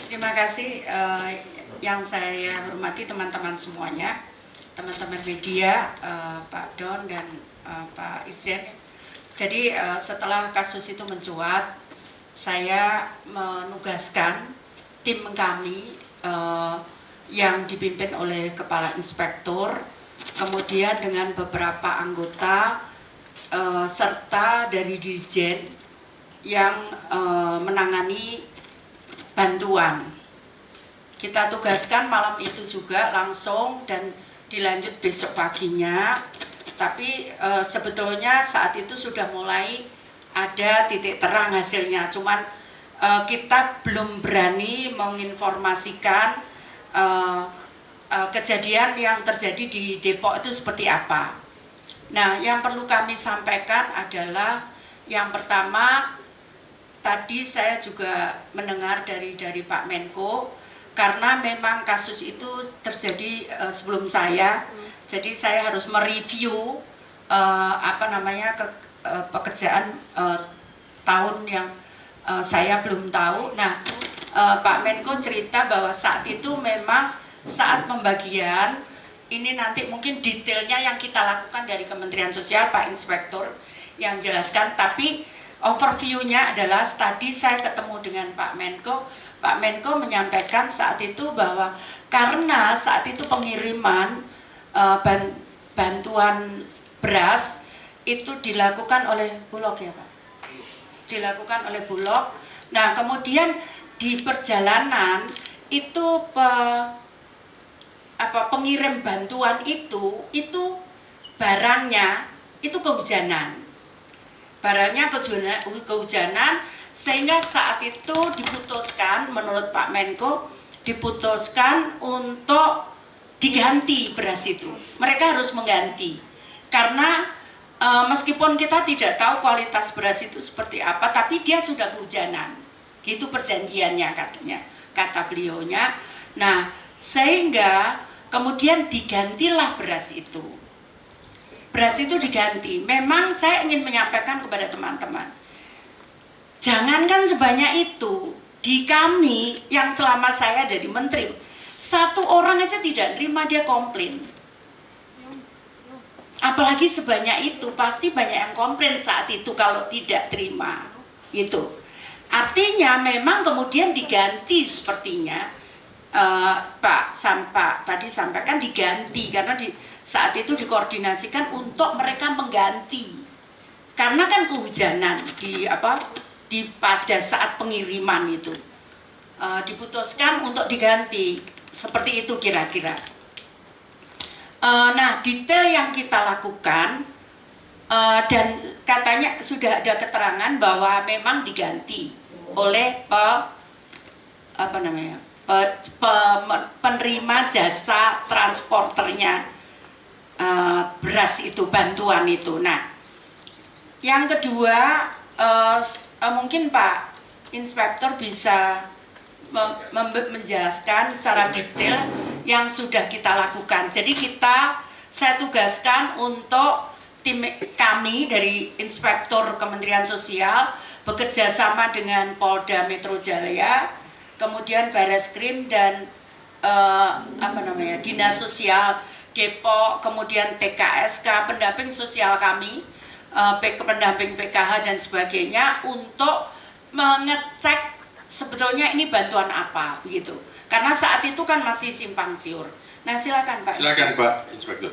Terima kasih yang saya hormati teman-teman semuanya, teman-teman media, Pak Don dan Pak Irjen. Jadi setelah kasus itu mencuat, saya menugaskan tim kami yang dipimpin oleh Kepala Inspektur, kemudian dengan beberapa anggota serta dari Dirjen yang menangani bantuan. Kita tugaskan malam itu juga langsung dan dilanjut besok paginya. Tapi sebetulnya saat itu sudah mulai ada titik terang hasilnya. Cuman kita belum berani menginformasikan kejadian yang terjadi di Depok itu seperti apa. Nah, yang perlu kami sampaikan adalah yang pertama, tadi saya juga mendengar dari Pak Menko, karena memang kasus itu terjadi sebelum saya, jadi saya harus mereview pekerjaan tahun yang saya belum tahu. Nah, Pak Menko cerita bahwa saat itu memang saat pembagian ini nanti mungkin detailnya yang kita lakukan dari Kementerian Sosial, Pak Inspektur yang jelaskan, tapi overview-nya adalah tadi saya ketemu dengan Pak Menko menyampaikan saat itu bahwa karena saat itu pengiriman bantuan beras itu dilakukan oleh Bulog ya Pak? Dilakukan oleh Bulog. Nah kemudian di perjalanan itu pengirim bantuan itu barangnya itu kehujanan. Barangnya kehujanan sehingga saat itu diputuskan menurut Pak Menko diputuskan untuk diganti beras itu. Mereka harus mengganti karena meskipun kita tidak tahu kualitas beras itu seperti apa, tapi dia sudah kehujanan. Gitu perjanjiannya katanya, kata beliaunya. Nah, sehingga kemudian digantilah beras itu. Beras itu diganti. Memang saya ingin menyampaikan kepada teman-teman, jangankan sebanyak itu, di kami yang selama saya ada di Menteri, satu orang aja tidak terima, dia komplain. Apalagi sebanyak itu, pasti banyak yang komplain saat itu kalau tidak terima. Itu artinya memang kemudian diganti sepertinya. Pak tadi sampaikan diganti karena saat itu dikoordinasikan untuk mereka mengganti karena kan kehujanan pada saat pengiriman itu diputuskan untuk diganti seperti itu kira-kira. Nah detail yang kita lakukan dan katanya sudah ada keterangan bahwa memang diganti oleh penerima jasa transporternya beras itu, bantuan itu. Nah, yang kedua mungkin Pak Inspektur bisa menjelaskan secara detail yang sudah kita lakukan. Jadi saya tugaskan untuk tim kami dari Inspektur Kementerian Sosial bekerja sama dengan Polda Metro Jaya, kemudian Bareskrim dan Dinas Sosial Depok, kemudian TKSK, pendamping sosial kami, pendamping PKH dan sebagainya untuk mengecek sebetulnya ini bantuan apa begitu. Karena saat itu kan masih simpang siur. Nah, silakan Pak. Silakan Pak Inspektur.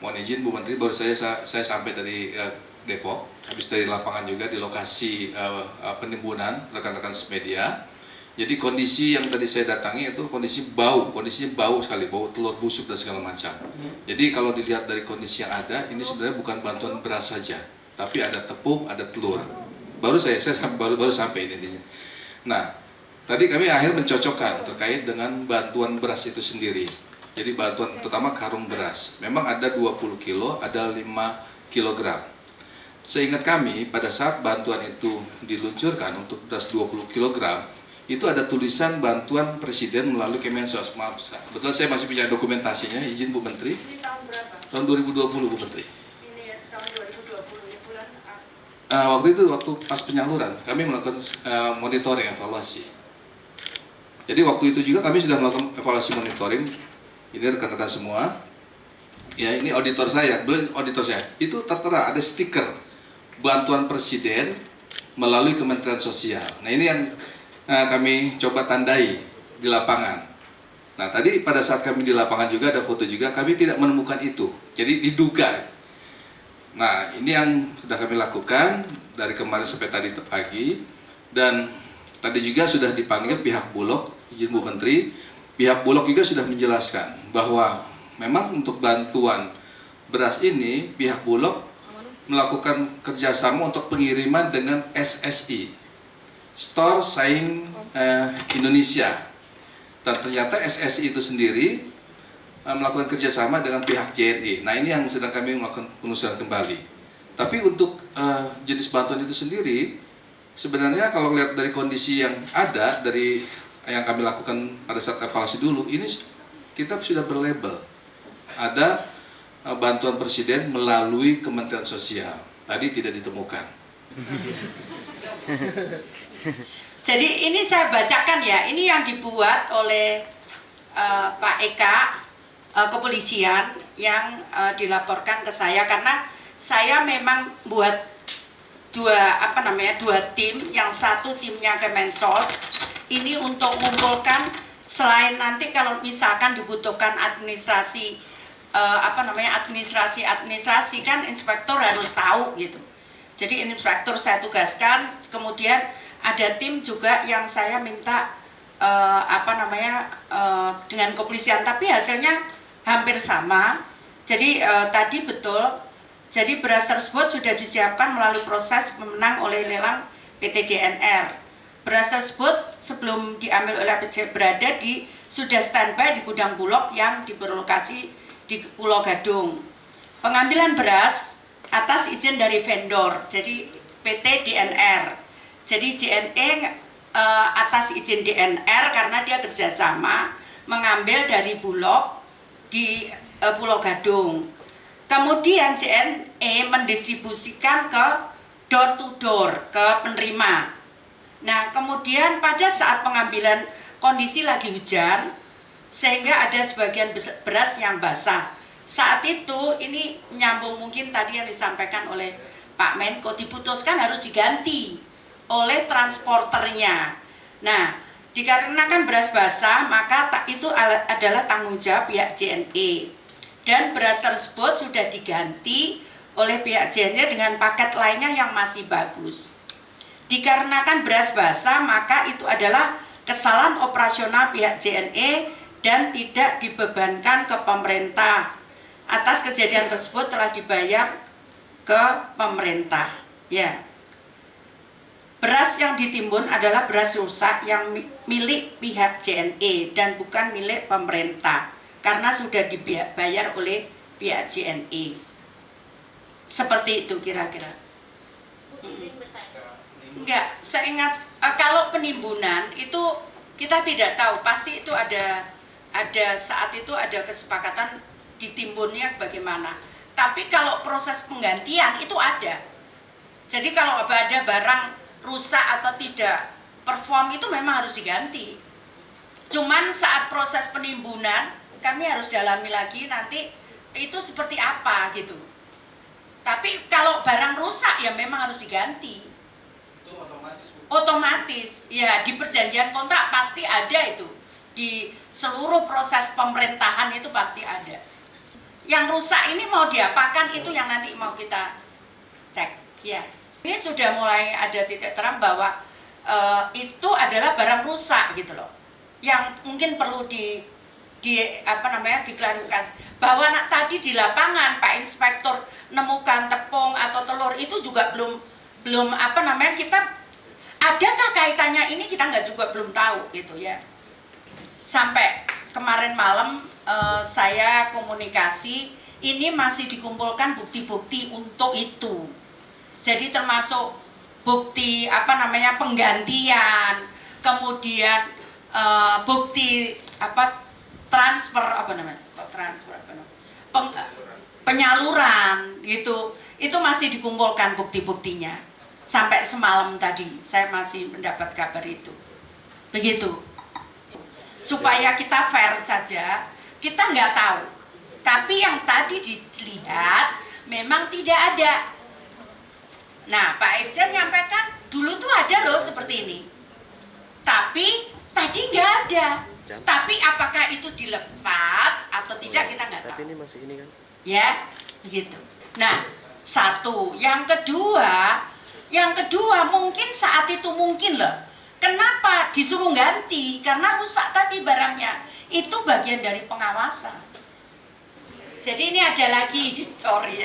Mohon izin Bu Menteri, baru saya sampai dari Depok, habis dari lapangan juga di lokasi penimbunan rekan-rekan media. Jadi kondisi yang tadi saya datangi itu kondisinya bau sekali, bau telur busuk dan segala macam. Jadi kalau dilihat dari kondisi yang ada, ini sebenarnya bukan bantuan beras saja, tapi ada tepung, ada telur. Baru saya baru sampai ini. Nah, tadi kami akhirnya mencocokkan terkait dengan bantuan beras itu sendiri. Jadi bantuan terutama karung beras, memang ada 20 kilo, ada 5 kilogram. Seingat kami pada saat bantuan itu diluncurkan untuk beras 20 kilogram, itu ada tulisan bantuan Presiden melalui Kemensos. Maaf, kebetulan saya masih punya dokumentasinya, izin Bu Menteri. Ini tahun berapa? Tahun 2020 Bu Menteri. Ini tahun 2020 ya, bulan Waktu itu pas penyaluran kami melakukan monitoring evaluasi. Jadi waktu itu juga kami sudah melakukan evaluasi monitoring. Ini rekan-rekan semua. Ya, ini auditor saya, belum auditor saya. Itu tertera ada stiker bantuan presiden melalui Kementerian Sosial. Nah, ini yang kami coba tandai di lapangan. Nah, tadi pada saat kami di lapangan juga ada foto juga, kami tidak menemukan itu. Jadi diduga. Nah, ini yang sudah kami lakukan dari kemarin sampai tadi pagi. Dan tadi juga sudah dipanggil pihak Bulog, izin Bu Menteri. Pihak Bulog juga sudah menjelaskan bahwa memang untuk bantuan beras ini pihak Bulog melakukan kerjasama untuk pengiriman dengan SSI, Store Saing Indonesia. Dan ternyata SSI itu sendiri melakukan kerjasama dengan pihak JNE. Nah, ini yang sedang kami melakukan penelusuran kembali. Tapi untuk jenis bantuan itu sendiri, sebenarnya kalau lihat dari kondisi yang ada, dari yang kami lakukan pada saat evaluasi dulu, ini kita sudah berlabel. Ada bantuan presiden melalui Kementerian Sosial. Tadi tidak ditemukan. Jadi ini saya bacakan ya, ini yang dibuat oleh Pak Eka, kepolisian yang dilaporkan ke saya, karena saya memang buat dua tim, yang satu timnya Kemensos, ini untuk mengumpulkan selain nanti kalau misalkan dibutuhkan administrasi administrasi kan inspektor harus tahu gitu. Jadi inspektor saya tugaskan, kemudian ada tim juga yang saya minta dengan kepolisian, tapi hasilnya hampir sama. Jadi tadi betul, jadi beras tersebut sudah disiapkan melalui proses pemenang oleh lelang PT DNR. Beras tersebut sebelum diambil oleh APC sudah standby di gudang Bulog yang berlokasi di Pulau Gadung. Pengambilan beras atas izin dari vendor, jadi PT DNR. Jadi JNE atas izin DNR karena dia kerjasama mengambil dari Bulog di Pulau Gadung. Kemudian JNE mendistribusikan ke door to door, ke penerima. Nah, kemudian pada saat pengambilan kondisi lagi hujan, sehingga ada sebagian beras yang basah. Saat itu ini nyambung mungkin tadi yang disampaikan oleh Pak Menko, diputuskan harus diganti oleh transporternya. Nah, dikarenakan beras basah, maka itu adalah tanggung jawab pihak JNE. Dan beras tersebut sudah diganti oleh pihak JNE dengan paket lainnya yang masih bagus. Dikarenakan beras basah, maka itu adalah kesalahan operasional pihak JNE dan tidak dibebankan ke pemerintah. Atas kejadian tersebut telah dibayar ke pemerintah. Ya. Beras yang ditimbun adalah beras rusak yang milik pihak JNE dan bukan milik pemerintah karena sudah dibayar oleh pihak JNE. Seperti itu kira-kira. Enggak, saya ingat kalau penimbunan itu kita tidak tahu, pasti itu ada saat itu ada kesepakatan ditimbunnya bagaimana. Tapi kalau proses penggantian itu ada. Jadi kalau ada barang rusak atau tidak perform itu memang harus diganti. Cuman saat proses penimbunan kami harus dalami lagi nanti itu seperti apa gitu. Tapi kalau barang rusak ya memang harus diganti. Itu otomatis. Otomatis. Ya, di perjanjian kontrak pasti ada itu. Di seluruh proses pemerintahan itu pasti ada. Yang rusak ini mau diapakan itu yang nanti mau kita cek. Ya. Ini sudah mulai ada titik terang bahwa itu adalah barang rusak gitu loh, yang mungkin perlu diklarifikasi bahwa tadi di lapangan Pak Inspektur nemukan tepung atau telur itu juga belum kita adakah kaitannya ini kita belum tahu gitu ya. Sampai kemarin malam saya komunikasi, ini masih dikumpulkan bukti-bukti untuk itu. Jadi termasuk bukti penggantian, kemudian bukti transfer penyaluran gitu. Itu masih dikumpulkan bukti-buktinya. Sampai semalam tadi saya masih mendapat kabar itu. Begitu. supaya kita fair saja, kita nggak tahu. Tapi yang tadi dilihat memang tidak ada. Nah, Pak Irsyad nyampaikan dulu tuh ada loh seperti ini. Tapi tadi nggak ada. Tapi apakah itu dilepas atau tidak kita nggak tahu. Tapi ini masih ini kan? Ya, begitu. Nah, satu. Yang kedua mungkin saat itu mungkin loh. Kenapa disuruh ganti? Karena rusak tadi barangnya. Itu bagian dari pengawasan. Jadi ini ada lagi, sorry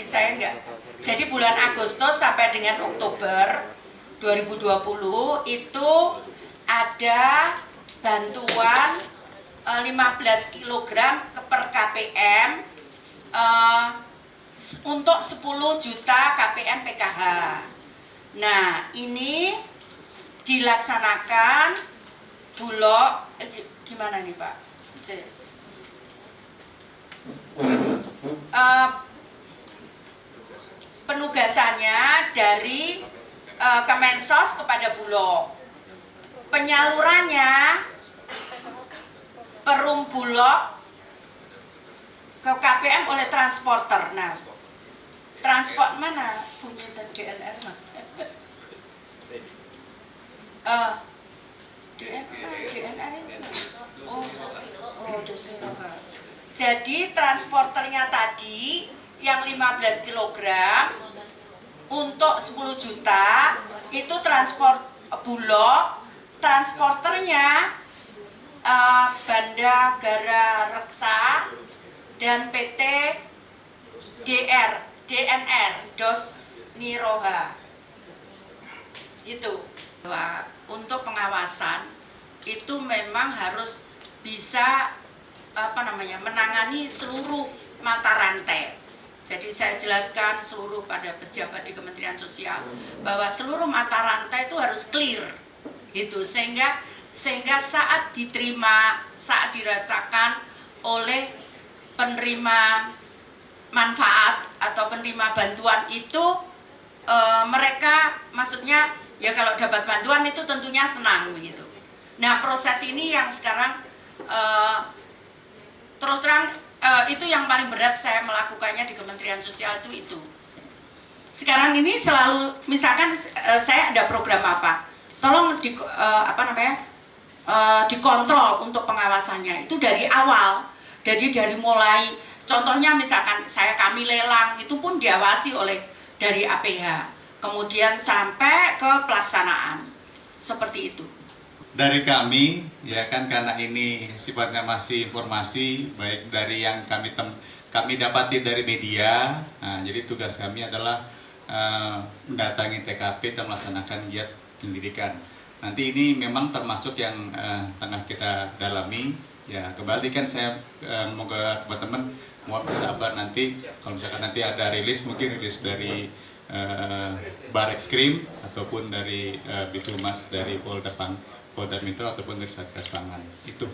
saya enggak. Jadi bulan Agustus sampai dengan Oktober 2020 itu ada bantuan 15 kg per KPM untuk 10 juta KPM PKH. Nah, ini dilaksanakan Bulog gimana nih Pak? Penugasannya dari Kemensos kepada Bulog. Penyalurannya Perum Bulog ke KPM oleh transporter. Nah, transport mana punya DNR mah? DNR ini. Jadi transporternya tadi yang 15 kg untuk 10 juta itu transport Bulog, transporternya Bandagara Reksa dan PT DNR Dos Niroha. Itu. Untuk pengawasan itu memang harus bisa menangani seluruh mata rantai. Jadi saya jelaskan seluruh pada pejabat di Kementerian Sosial bahwa seluruh mata rantai itu harus clear, gitu sehingga saat diterima, saat dirasakan oleh penerima manfaat atau penerima bantuan itu mereka maksudnya ya kalau dapat bantuan itu tentunya senang begitu. Nah proses ini yang sekarang terus terang itu yang paling berat saya melakukannya di Kementerian Sosial itu. Sekarang ini selalu misalkan saya ada program apa, tolong dikontrol untuk pengawasannya itu dari awal. Jadi dari mulai contohnya misalkan kami lelang itu pun diawasi oleh dari APH, kemudian sampai ke pelaksanaan seperti itu. Dari kami ya kan karena ini sifatnya masih informasi baik dari yang kami dapati dari media. Nah, jadi tugas kami adalah mendatangi TKP dan melaksanakan giat pendidikan. Nanti ini memang termasuk yang tengah kita dalami. Ya kembali kan saya mau ke teman-teman mohon bersabar nanti kalau misalkan nanti ada rilis mungkin rilis dari Barreskrim ataupun dari Bitumas dari Polda Metro ataupun dari Satgas Pangan itu.